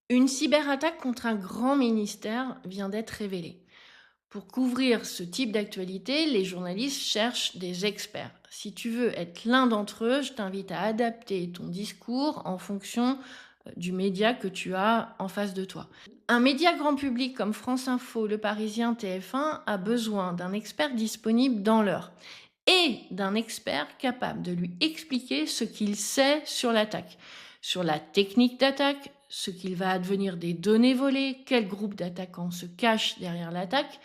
Une cyberattaque contre un grand ministère vient d'être révélée. Pour couvrir ce type d'actualité, les journalistes cherchent des experts. Si tu veux être l'un d'entre eux, je t'invite à adapter ton discours en fonction du média que tu as en face de toi. Un média grand public comme France Info, Le Parisien, TF1 a besoin d'un expert disponible dans l'heure et d'un expert capable de lui expliquer ce qu'il sait sur l'attaque, sur la technique d'attaque, ce qu'il va advenir des données volées, quel groupe d'attaquants se cache derrière l'attaque,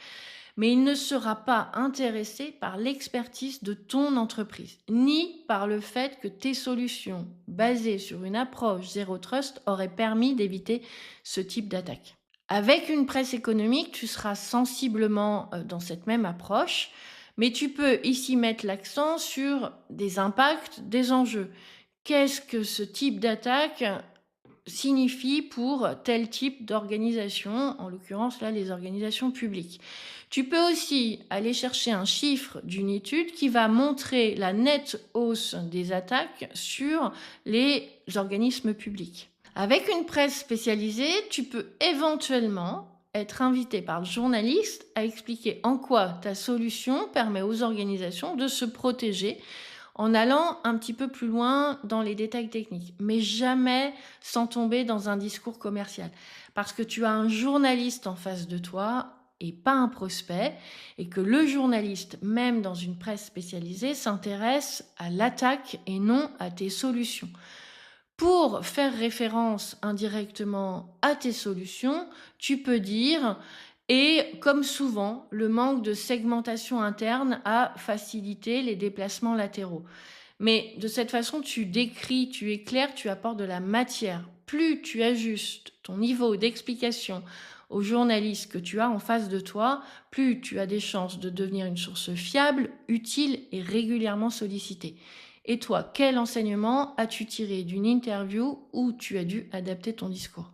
mais il ne sera pas intéressé par l'expertise de ton entreprise, ni par le fait que tes solutions basées sur une approche zéro trust auraient permis d'éviter ce type d'attaque. Avec une presse économique, tu seras sensiblement dans cette même approche, mais tu peux ici mettre l'accent sur des impacts, des enjeux. Qu'est-ce que ce type d'attaque signifie pour tel type d'organisation, en l'occurrence là les organisations publiques. Tu peux aussi aller chercher un chiffre d'une étude qui va montrer la nette hausse des attaques sur les organismes publics. Avec une presse spécialisée, tu peux éventuellement être invité par le journaliste à expliquer en quoi ta solution permet aux organisations de se protéger en allant un petit peu plus loin dans les détails techniques, mais jamais sans tomber dans un discours commercial. Parce que tu as un journaliste en face de toi et pas un prospect, et que le journaliste, même dans une presse spécialisée, s'intéresse à l'attaque et non à tes solutions. Pour faire référence indirectement à tes solutions, tu peux dire et comme souvent, le manque de segmentation interne a facilité les déplacements latéraux. Mais de cette façon, tu décris, tu éclaires, tu apportes de la matière. Plus tu ajustes ton niveau d'explication aux journalistes que tu as en face de toi, plus tu as des chances de devenir une source fiable, utile et régulièrement sollicitée. Et toi, quel enseignement as-tu tiré d'une interview où tu as dû adapter ton discours?